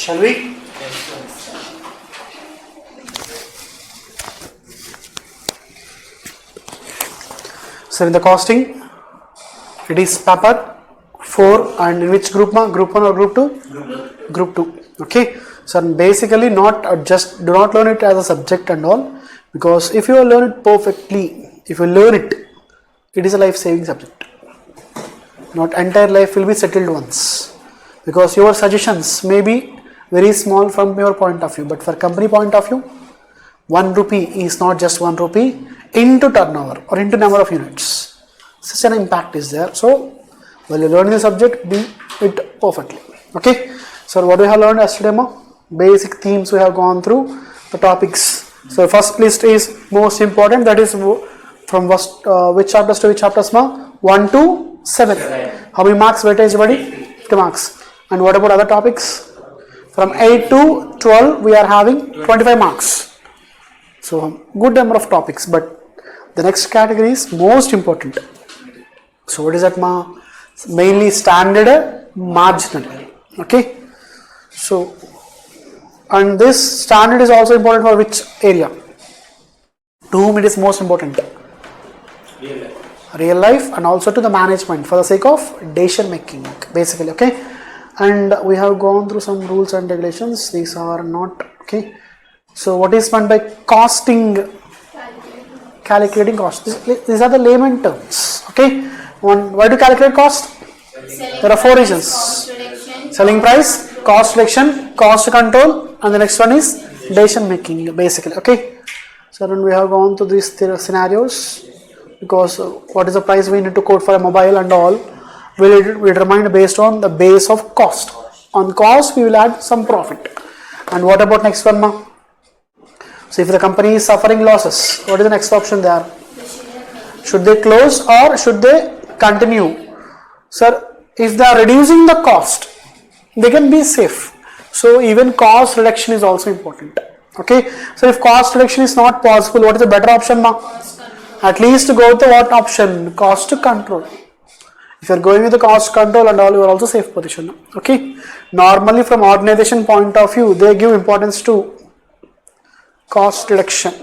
Shall we? So in the costing, it is paper 4 and in which group? Group 1 or group 2? Group 2. Okay. So basically do not learn it as a subject and all, because if you learn it perfectly, if you learn it, it is a life-saving subject. Not entire life will be settled once, because your suggestions may be very small from your point of view, but for company point of view, 1 rupee is not just 1 rupee into turnover or into number of units. Such an impact is there. So while you learn the subject, do it perfectly. Okay. So what we have learned yesterday, basic themes we have gone through, the topics. So first list is most important, that is from which chapters to which chapters? 1 to 7. How many marks weightage, buddy? 50 marks. And what about other topics? From 8 to 12 we are having 25 marks. So good number of topics, but the next category is most important. So what is that, mainly standard, marginal. Okay. So, and this standard is also important for which area? To whom it is most important? Real life, and also to the management for the sake of decision making, basically. Okay. And we have gone through some rules and regulations. These are not okay. So what is meant by costing? Calculating cost. These are the layman terms. Okay. Why to calculate cost? There are 4 reasons: selling price, cost reduction, cost control, and the next one is decision making, basically. Okay. So then we have gone through these scenarios, because what is the price we need to quote for a mobile and all will determine based on the base of cost. On cost we will add some profit. And what about next one, So if the company is suffering losses, what is the next option there? Should they close or should they continue? Sir, if they are reducing the cost, they can be safe. So even cost reduction is also important. Okay. So if cost reduction is not possible, what is the better option, At least go to what option? Cost control. If you are going with the cost control and all, you are also safe position. Okay. Normally from organization point of view, they give importance to cost reduction.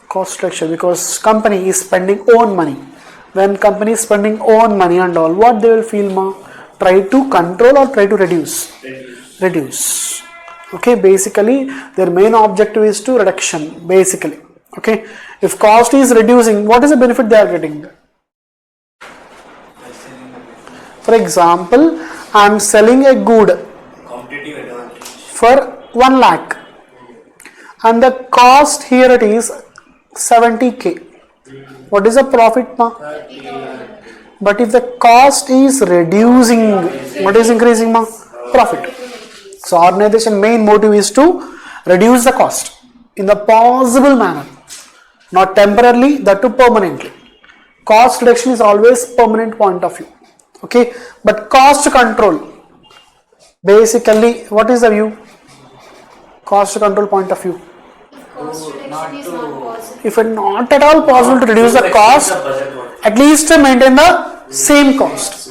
Cost reduction, because company is spending own money. When company is spending own money and all, what they will feel, try to control or try to reduce? Reduce. Okay, basically their main objective is to reduction, basically. Okay, if cost is reducing, what is the benefit they are getting? For example, I am selling a good for 1 lakh and the cost here it is 70k. What is the profit, But if the cost is reducing, what is increasing, Profit. So organization main motive is to reduce the cost in the possible manner, not temporarily, that to permanently. Cost reduction is always permanent point of view. Okay, but cost control, basically, what is the view? Cost control point of view. If it not at all possible to reduce the cost, at least maintain the same cost.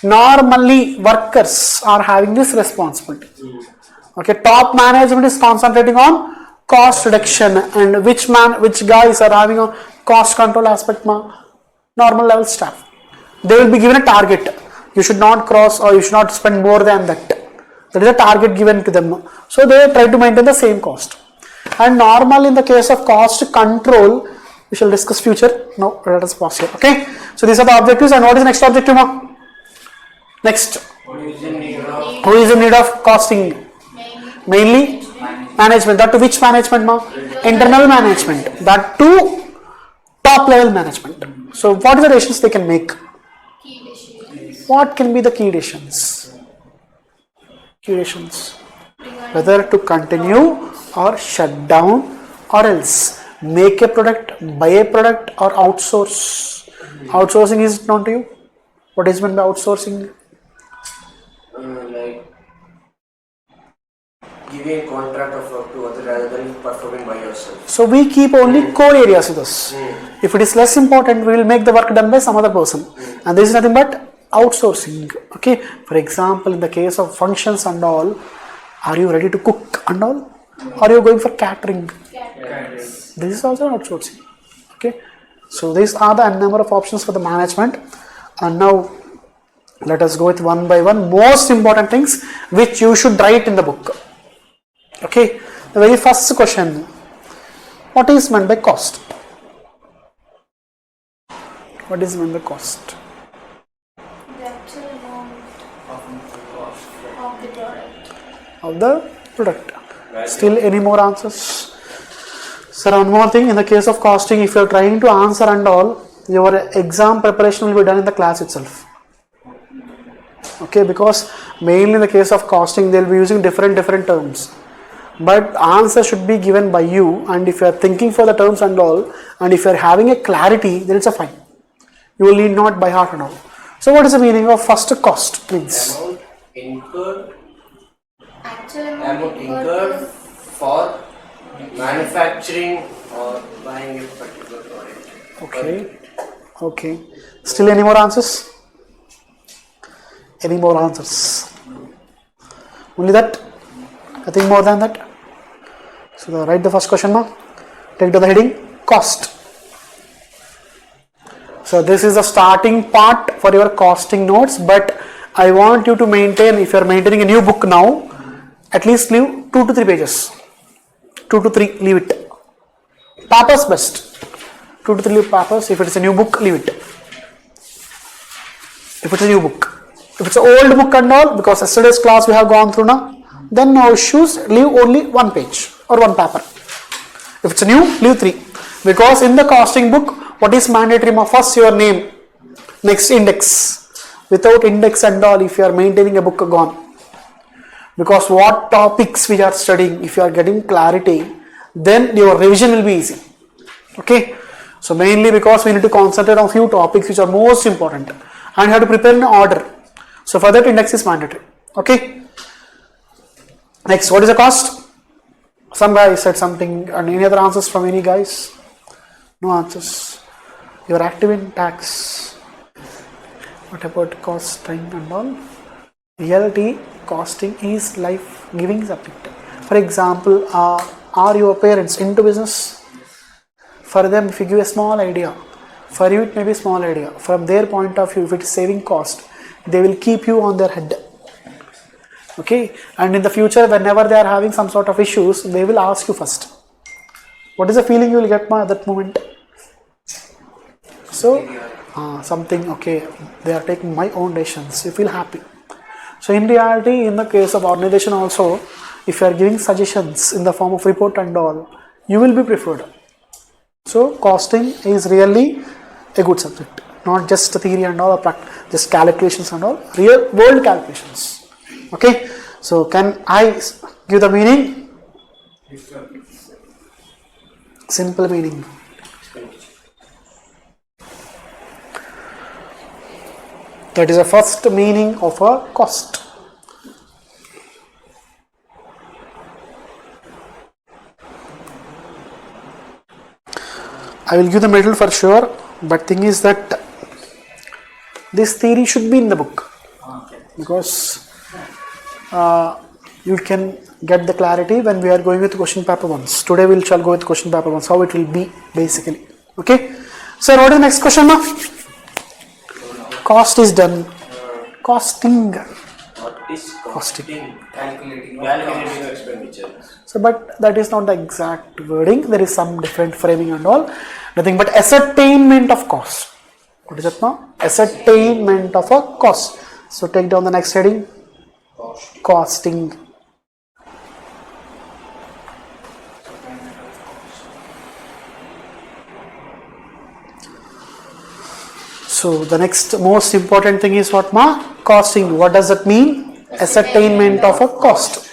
Normally workers are having this responsibility. Okay, top management is concentrating on cost reduction, and which guys are having a cost control aspect, normal level staff. They will be given a target. You should not cross or you should not spend more than that. That is a target given to them. So they try to maintain the same cost. And normally in the case of cost control, we shall discuss future. Now let us pause here. Okay. So these are the objectives, and what is the next objective? Next. Who is in need of costing? Mainly management. That to which management? Internal management. That to top level management. So what are the decisions they can make? What can be the key decisions? Key decisions. Whether to continue or shut down, or else make a product, buy a product, or outsource. Outsourcing is known to you? What is meant by outsourcing? Like giving a contract of work to others rather than performing by yourself. So we keep only core areas with us. If it is less important, we will make the work done by some other person. And this is nothing but outsourcing. Okay, for example, in the case of functions and all, are you ready to cook and all? Are you going for catering? This is also outsourcing. Okay, so these are the number of options for the management. And now let us go with one by one most important things which you should write in the book. Okay, the very first question: what is meant by cost? What is meant by cost? The actual amount of the product. Of the product. Still any more answers? Sir, one more thing, in the case of costing, if you are trying to answer and all, your exam preparation will be done in the class itself. Okay, because mainly in the case of costing, they will be using different terms. But answer should be given by you, and if you are thinking for the terms and all, and if you are having a clarity, then it's a fine. You will need not by heart and all. So what is the meaning of first cost, please? Amount incurred. Actual Amount incurred for manufacturing or buying a particular product. Okay. Still any more answers? Any more answers? Only that? Nothing more than that? So write the first question now. Take to the heading cost. So this is the starting part for your costing notes, but I want you to maintain, if you are maintaining a new book now, at least leave 2 to 3 pages. 2 to 3, leave it. Papers best. 2 to 3 papers. If it is a new book, leave it. If it's a new book. If it's an old book and all, because yesterday's class we have gone through now, then no issues, leave only 1 page or 1 paper. If it's a new, leave 3. Because in the costing book, what is mandatory? First your name, next index. Without index and all, if you are maintaining a book, gone. Because what topics we are studying, if you are getting clarity, then your revision will be easy. Okay. So mainly because we need to concentrate on few topics which are most important, and you have to prepare in order. So for that, index is mandatory. Okay. Next, what is the cost? Some guy said something, and any other answers from any guys? No answers. You are active in tax. What about cost, time and all? Reality, costing is life-giving subject. For example, are your parents into business? For them, if you give a small idea, for you it may be a small idea. From their point of view, if it is saving cost, they will keep you on their head. Okay, and in the future, whenever they are having some sort of issues, they will ask you first. What is the feeling you will get at that moment? So, something, okay, they are taking my own decisions. You feel happy. So, in reality, in the case of organization also, if you are giving suggestions in the form of report and all, you will be preferred. So, costing is really a good subject. Not just theory and all, just calculations and all, real world calculations. Okay, so can I give the meaning? Simple meaning. That is the first meaning of a cost. I will give the medal for sure, but thing is that this theory should be in the book, because you can get the clarity when we are going with question paper ones. Today we shall go with question paper ones, how it will be basically. Okay. So what is the next question now? Cost is done. Costing. What is Costing. Calculating expenditure. So, but that is not the exact wording. There is some different framing and all. Nothing but ascertainment of cost. What is that now? Ascertainment of a cost. So take down the next heading. Costing. So the next most important thing is what ma? Costing. What does that mean? Ascertainment of a cost.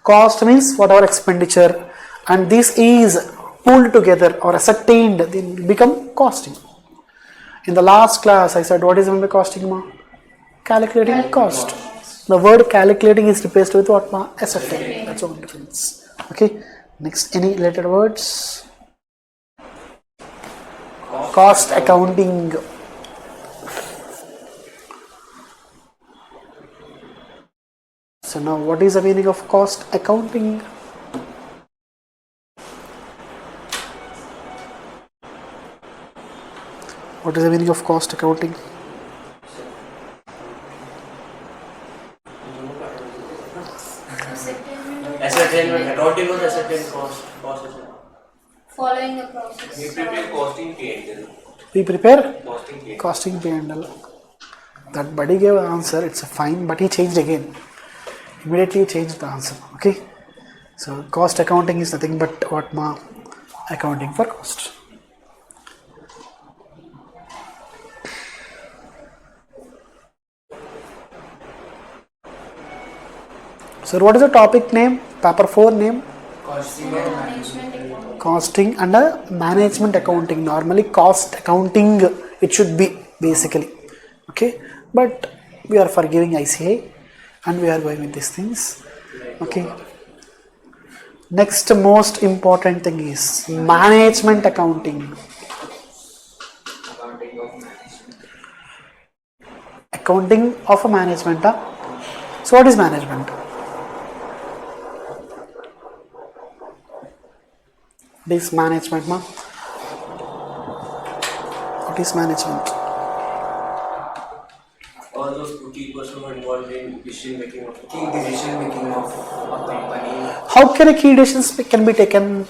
Cost means whatever expenditure, and this is pulled together or ascertained, then will become costing. In the last class I said what is meant by costing ma? Calculating cost. The word calculating is replaced with what ma? Ascertain. That's all the difference. Okay. Next, any related words? Cost accounting. So now what is the meaning of cost accounting? What is the meaning of cost accounting? Ascertainment, accounting was ascertain cost ascertain. Following the process. We prepare costing P&L. We prepare Costing P&L. costing P&L. That buddy gave an answer, it's a fine, but he changed again. Immediately changed the answer. Okay. So cost accounting is nothing but what ma accounting for cost. So what is the topic name? Paper 4 name? Management accounting. Costing and management accounting. Normally cost accounting it should be basically. Okay. But we are forgiving ICA and we are going with these things. Okay. Next most important thing is management accounting. Accounting of a management. So what is management? This management, ma. What is management? All those key persons were involved in decision making of key decision making of a company. How can a key decisions can be taken?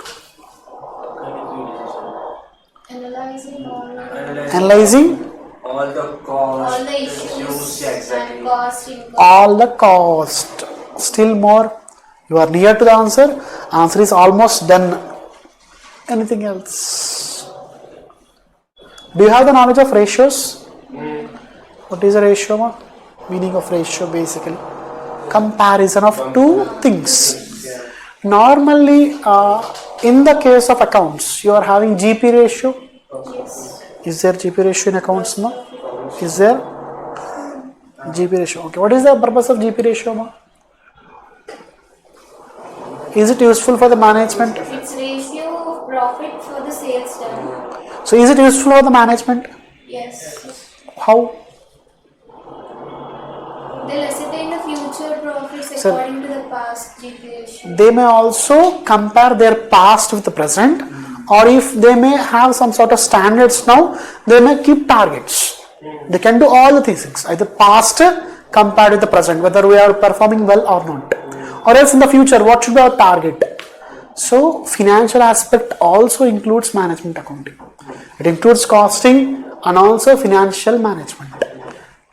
Analyzing Analyzing all the costs, all the issues exactly. and cost income. all the cost. Still more, you are near to the answer. Answer is almost done. Anything else? Do you have the knowledge of ratios? What is a ratio, ma? Meaning of ratio basically comparison of two things. Normally in the case of accounts you are having GP ratio. Yes. Is there GP ratio in accounts, ma? Is there GP ratio? Okay. What is the purpose of GP ratio, ma? Is it useful for the management? It's ratio of profit for the sales done. So is it useful for the management? Yes. How? They'll ascertain the future profits Sir. according to the past GP ratio. They may also compare their past with the present, or if they may have some sort of standards now, they may keep targets. They can do all the things, either past compared with the present, whether we are performing well or not, or else in the future what should be our target. So financial aspect also includes management accounting. It includes costing and also financial management.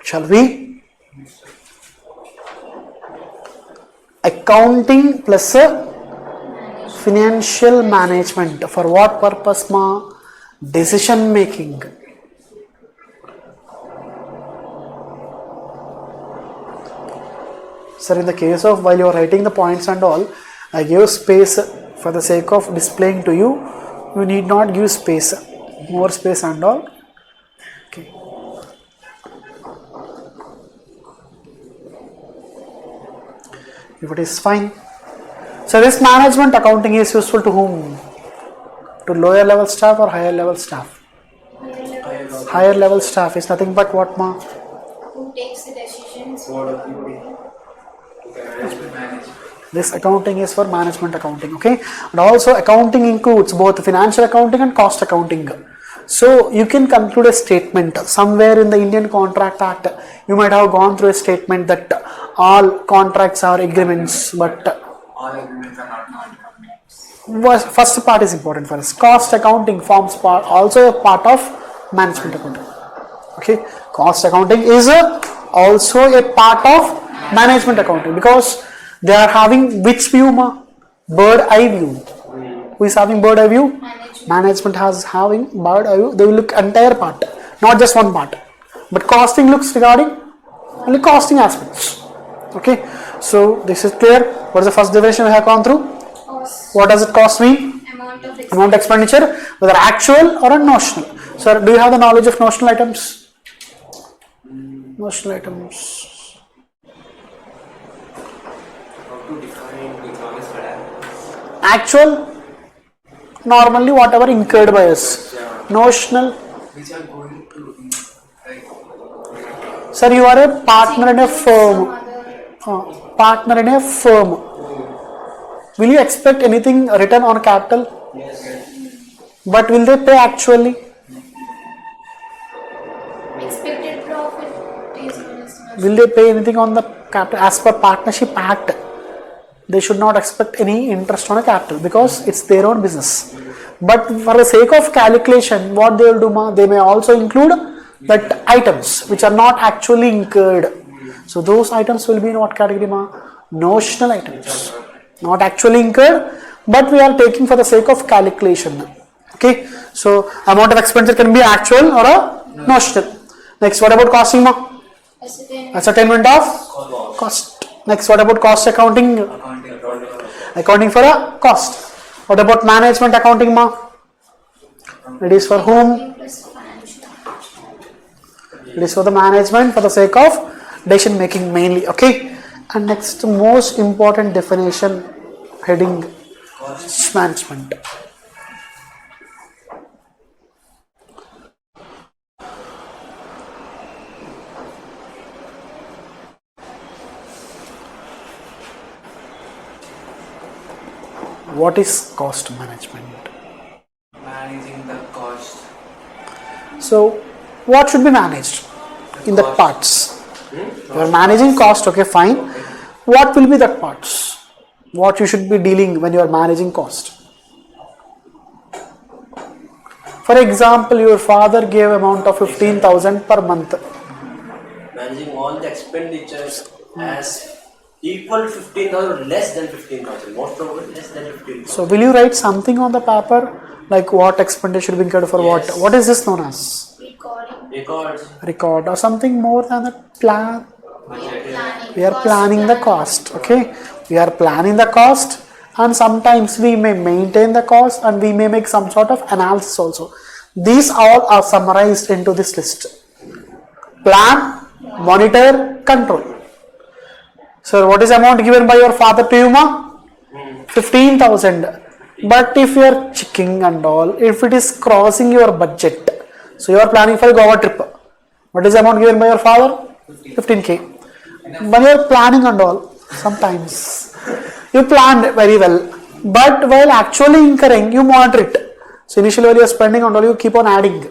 Shall we? Accounting plus financial management. For what purpose, ma? Decision making. Sir, in the case of while you are writing the points and all, I gave space for the sake of displaying to you. You need not give space, more space and all. Okay. If it is fine. So this management accounting is useful to whom? To lower level staff or higher level staff? Higher level staff is nothing but what, ma? Who takes the decisions? This accounting is for management accounting, okay? And also accounting includes both financial accounting and cost accounting. So you can conclude a statement somewhere in the Indian Contract Act. You might have gone through a statement that all contracts are agreements, but All agreements are not non-contracts. first part is important for us. Cost accounting forms part also a part of management accounting. Okay, cost accounting is also a part of management accounting because they are having which view, ma? Bird eye view. Who is having bird eye view? Management has having bird eye view. They will look entire part, not just one part. But costing looks regarding only costing aspects. Okay, so this is clear. What is the first definition we have gone through? Cost. What does it cost mean? Amount of Amount expenditure, whether actual or a notional. Sir, do you have the knowledge of notional items? Notional items. How to define economics for that? Actual, normally whatever incurred by us. Notional. Which are going to Sir, you are a partner in a firm. Some other partner in a firm, will you expect anything return on capital? Yes. But will they pay actually? Expected profit is minus. Will they pay anything on the capital? As per partnership act, they should not expect any interest on a capital because it's their own business. But for the sake of calculation, what they will do, they may also include that items which are not actually incurred. So those items will be in what category, notional items, not actually incurred, but we are taking for the sake of calculation. Okay, so amount of expenditure can be actual or a notional. Next, what about costing, ascertainment of cost. Next, what about cost accounting? Accounting for a cost. What about management accounting, It is for whom? It is for the management, for the sake of decision making mainly. Okay. And next, most important definition heading, cost management. What is cost management? Managing the cost. So, what should be managed in the parts? You are managing cost, okay, fine. What will be the parts? What you should be dealing when you are managing cost? For example, your father gave amount of 15,000 per month. Managing all the expenditures as equal to 15,000, less than 15,000. Most probably less than 15,000. So, will you write something on the paper like what expenditure should be incurred for Yes. what? What is this known as? Records. Record or something more than a plan. Planning. We are planning the cost, okay? We are planning the cost, and sometimes we may maintain the cost and we may make some sort of analysis also. These all are summarized into this list. Plan, monitor, control. So what is the amount given by your father to you, 15,000. But if you are checking and all, if it is crossing your budget, so you are planning for a Goa trip. What is the amount given by your father? 15k. But you are planning and all, sometimes you planned very well, but while actually incurring, you monitor it. So initially while you are spending and all, you keep on adding.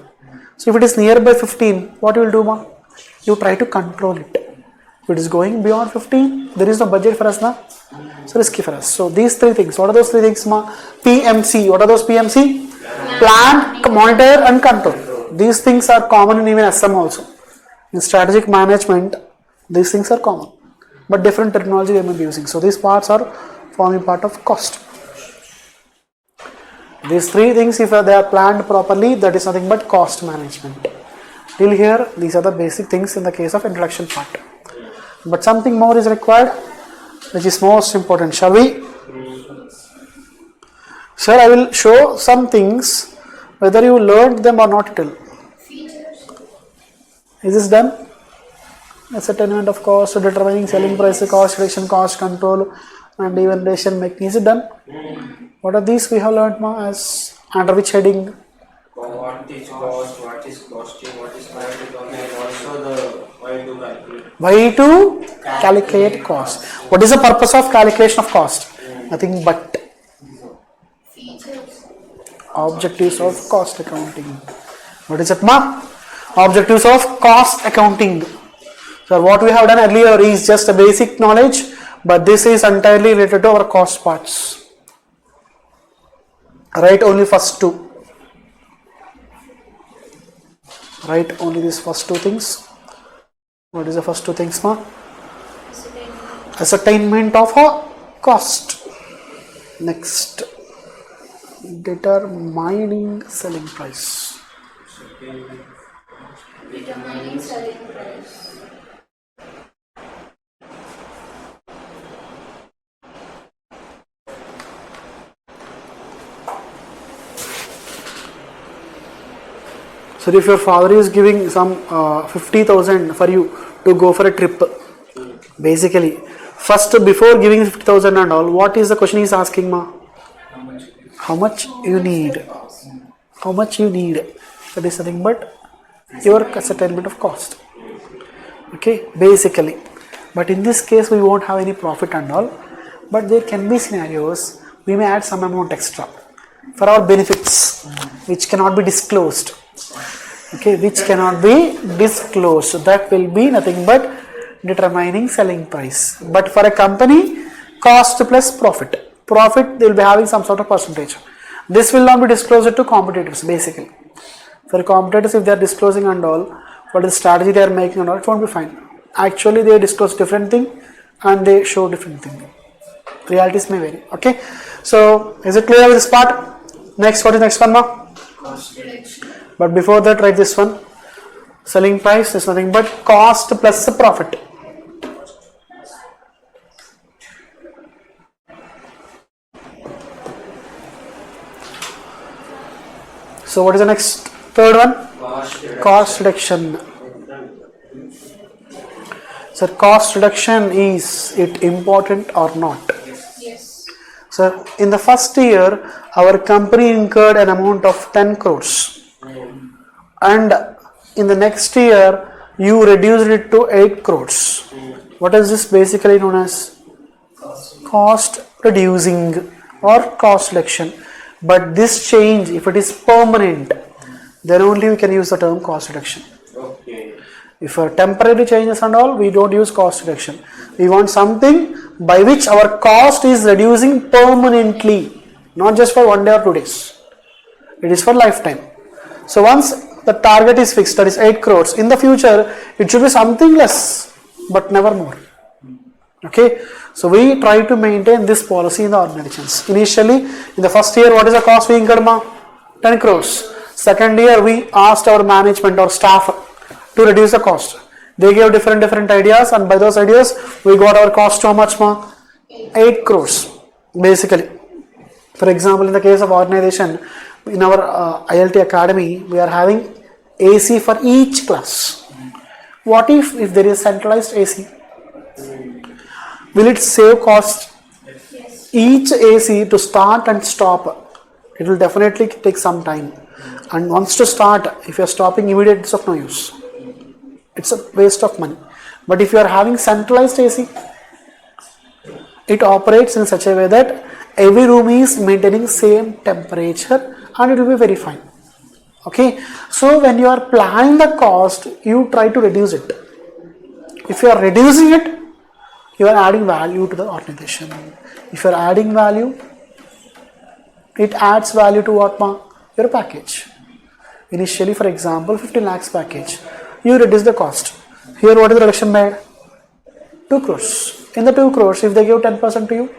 So if it is nearby 15, what you will do, you try to control it. If it is going beyond 15, there is no budget for us now. So risky for us. So these three things. What are those three things, PMC. What are those PMC? Plan, monitor, and control. These things are common in even SM also. In strategic management, these things are common, but different terminology they may be using. So these parts are forming part of cost. These three things, if they are planned properly, that is nothing but cost management. Till here, these are the basic things in the case of introduction part. But something more is required, which is most important. Shall we? Sir, I will show some things, whether you learned them or not till. Is this done? Ascertainment of cost, determining selling price, cost reduction, cost control, and even decision making. Is it done? What are these we have learned, as under which heading? What is cost, what is costing, what is price, and also the why to calculate. Why to calculate cost? What is the purpose of calculation of cost? Nothing but objectives of cost accounting. What is it, Objectives of cost accounting. So what we have done earlier is just a basic knowledge, but this is entirely related to our cost parts. Write only first two. Write only these first two things. What is the first two things, Ascertainment of a cost. Next, determining selling price. Determining selling price. So if your father is giving some 50,000 for you to go for a trip, basically, first before giving 50,000 and all, what is the question he is asking, How much you need? How much you need? That is nothing but your ascertainment of cost. Okay, basically. But in this case, we won't have any profit and all. But there can be scenarios we may add some amount extra for our benefits, which cannot be disclosed. Okay, which cannot be disclosed. So that will be nothing but determining selling price. But for a company, cost plus profit. Profit, they will be having some sort of percentage. This will not be disclosed to competitors basically. For competitors, if they are disclosing and all, what is the strategy they are making and all, it won't be fine. Actually, they disclose different thing and they show different thing. Realities may vary. Okay. So, is it clear with this part? Next, what is next one, ma? Cost reduction. But before that, write this one. Selling price is nothing but cost plus profit. So, what is the next third one? Cost reduction. So, cost reduction, is it important or not? Yes. So, in the first year, our company incurred an amount of 10 crores. And in the next year, you reduced it to 8 crores. What is this basically known as? Cost reducing or cost reduction. But this change, if it is permanent, then only we can use the term cost reduction. Okay. If for temporary changes and all, we don't use cost reduction. We want something by which our cost is reducing permanently, not just for 1 day or 2 days. It is for lifetime. So once the target is fixed, that is 8 crores, in the future it should be something less, but never more. Okay, so we try to maintain this policy in the organizations. Initially, in the first year, what is the cost we incurred, ma? 10 crores. Second year, we asked our management or staff to reduce the cost. They gave different ideas, and by those ideas, we got our cost to how much, ma? 8 crores, basically. For example, in the case of organization, in our ILT Academy, we are having AC for each class. What if there is centralized AC? Will it save cost? Yes. Each AC to start and stop, it will definitely take some time. And once to start, if you are stopping immediately, it's of no use. It's a waste of money. But if you are having centralized AC, it operates in such a way that every room is maintaining same temperature and it will be very fine. Okay, so when you are planning the cost, you try to reduce it. If you are reducing it, you are adding value to the organization. If you are adding value, it adds value to what, ma? Your package. Initially, for example, 15 lakhs package, you reduce the cost. Here, what is the reduction made? 2 crores. In the 2 crores, if they give 10% to you,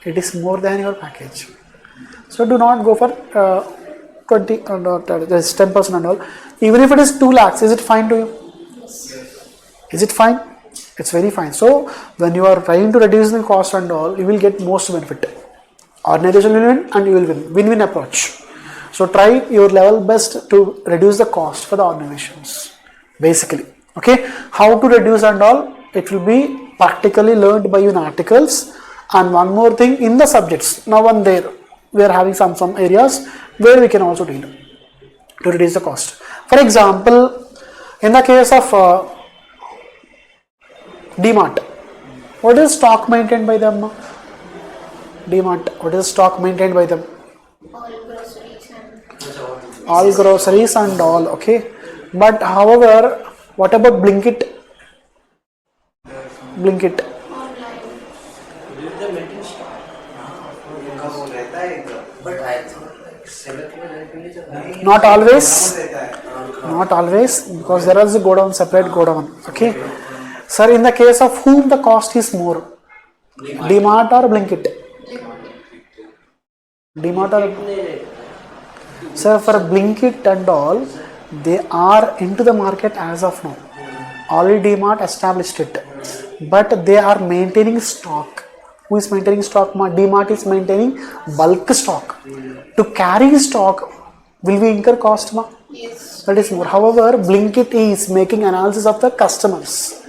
it is more than your package. So do not go for 20 this 10% and all. Even if it is 2 lakhs, is it fine to you? Is it fine? It's very fine. So when you are trying to reduce the cost and all, you will get most benefit. Organization will win and you will win. Win-win approach. So try your level best to reduce the cost for the organizations. Basically. Okay. How to reduce and all, it will be practically learned by you in articles. And one more thing, in the subjects, now and there, we are having some areas where we can also deal to reduce the cost. For example, in the case of DMart, what is stock maintained by them? DMart, what is stock maintained by them? All groceries All groceries and and all, okay. But however, what about Blinkit? Blinkit. online. Did they maintain stock? But I thought like 7 Not always. Not always, because there is a go down, separate go down. Okay. Sir, in the case of whom the cost is more? DMart or Blinkit? DMart or Sir, for Blinkit and all, they are into the market as of now. Already DMart established it, but they are maintaining stock. Who is maintaining stock? DMart is maintaining bulk stock. To carry stock, will we incur cost? Yes. That is more. However, Blinkit is making analysis of the customers,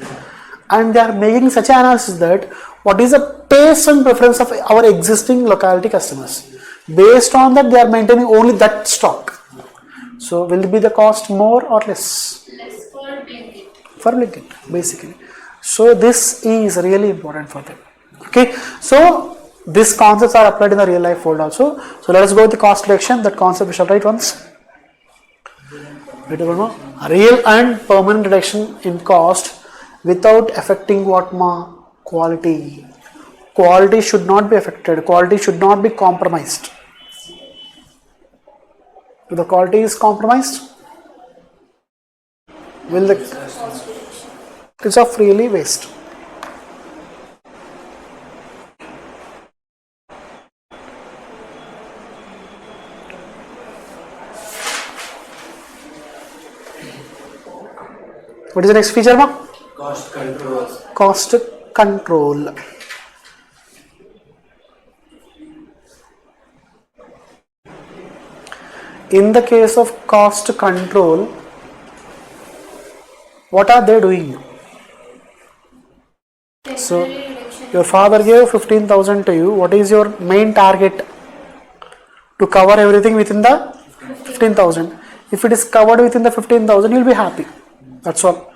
and they are making such an analysis that what is the taste and preference of our existing locality customers. Based on that, they are maintaining only that stock. So, will it be the cost more or less? Less for Blinkit. for blinking basically. So this is really important for them. Okay, so these concepts are applied in the real life world also. So let us go with the cost reduction. That concept we shall write once. Real and permanent reduction in cost without affecting what quality. Quality should not be affected. Quality should not be compromised. If the quality is compromised, will the it's of really waste. What is the next feature, ma? Cost control. Cost control. In the case of cost control, what are they doing? So, Temporary reduction. your father gave 15,000 to you. What is your main target? To cover everything within the 15,000. If it is covered within the 15,000, you will be happy. That's all.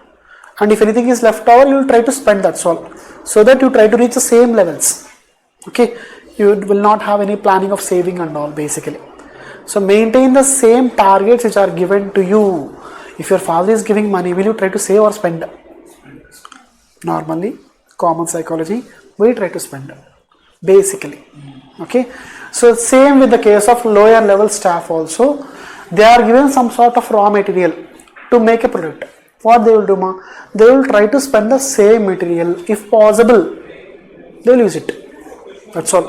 And if anything is left over, you will try to spend, that's all. So that you try to reach the same levels. Okay. You will not have any planning of saving and all basically. So maintain the same targets which are given to you. If your father is giving money, will you try to save or spend? Normally, common psychology, we try to spend. Basically. Okay. So same with the case of lower level staff also. They are given some sort of raw material to make a product. What they will do, ma? They will try to spend the same material. If possible, they will use it. That's all.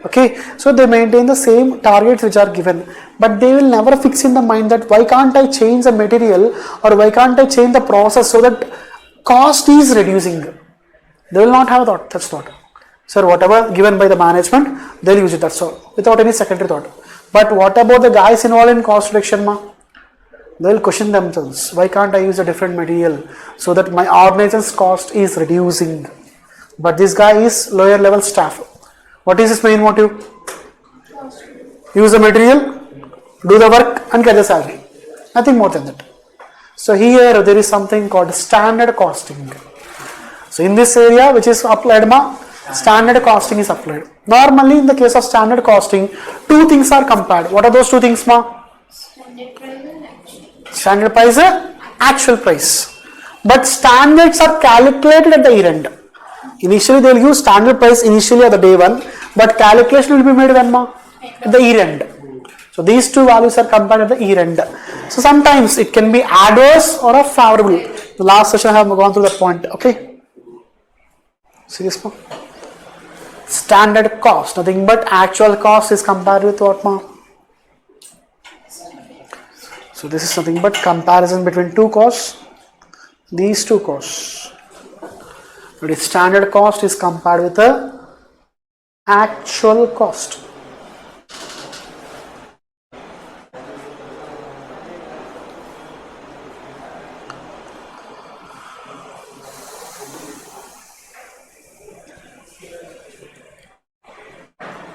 Okay. So they maintain the same targets which are given. But they will never fix in the mind that why can't I change the material or why can't I change the process so that cost is reducing. They will not have such thought. Sir, whatever given by the management, they will use it, that's all. Without any secondary thought. But what about the guys involved in cost reduction, ma? They will question themselves. Why can't I use a different material so that my organization's cost is reducing? But this guy is lower level staff. What is his main motive? Use the material, do the work and get the salary. Nothing more than that. So here there is something called standard costing. So in this area which is applied, standard costing is applied. Normally in the case of standard costing, two things are compared. What are those two things, ma? Standard price and actual. Standard price, actual price. But standards are calculated at the year end. Initially they will use standard price initially at the day one, but calculation will be made when, ma? At the year end. So these two values are compared at the year end. So sometimes it can be adverse or a favorable. The last session I have gone through that point. Okay. See this, ma? Standard cost, nothing but actual cost is compared with what, ma? So this is nothing but comparison between two costs. These two costs. But its standard cost is compared with the actual cost.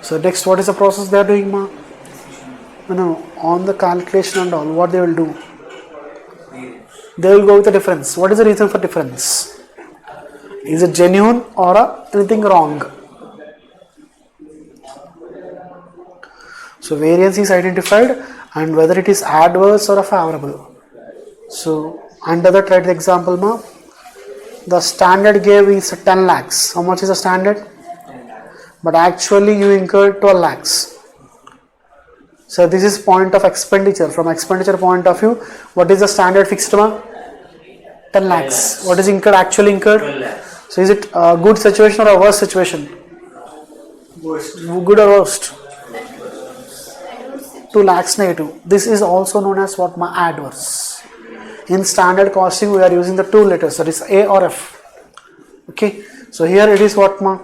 So next, what is the process they are doing, ma? No, on the calculation and all, what they will do? They will go with the difference. What is the reason for difference? Is it genuine or anything wrong? So variance is identified and whether it is adverse or favorable. So under that, write the example, ma. The standard gave is 10 lakhs. How much is the standard? But actually you incurred 12 lakhs. So this is point of expenditure. From expenditure point of view, what is the standard fixed, ma? 10 lakhs. What is incurred, actually incurred? 12 lakhs. So is it a good situation or a worse situation? Worst. Good or worst? 2 lakhs negative. This is also known as what, ma? Adverse. In standard costing we are using the two letters, that is A or F. Okay. So here it is what, ma?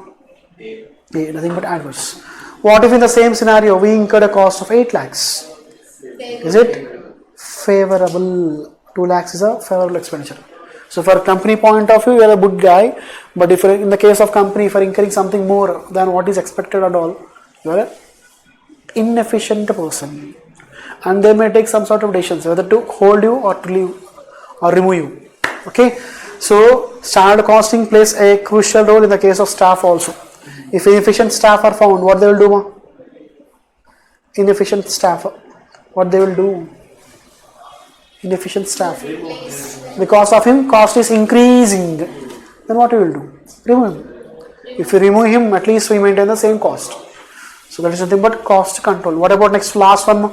A, nothing but adverse. What if in the same scenario we incurred a cost of 8 lakhs? Is it favorable? 2 lakhs is a favorable expenditure. So for company point of view, you are a good guy, but if in the case of company, if you are incurring something more than what is expected at all, you are an inefficient person. And they may take some sort of decisions, whether to hold you or to leave or remove you. Okay. So standard costing plays a crucial role in the case of staff also. If inefficient staff are found, what they will do? Inefficient staff, what they will do? Inefficient staff. Because of him, cost is increasing. Then what you will do? Remove him. If you remove him, at least we maintain the same cost. So that is nothing but cost control. What about next last one?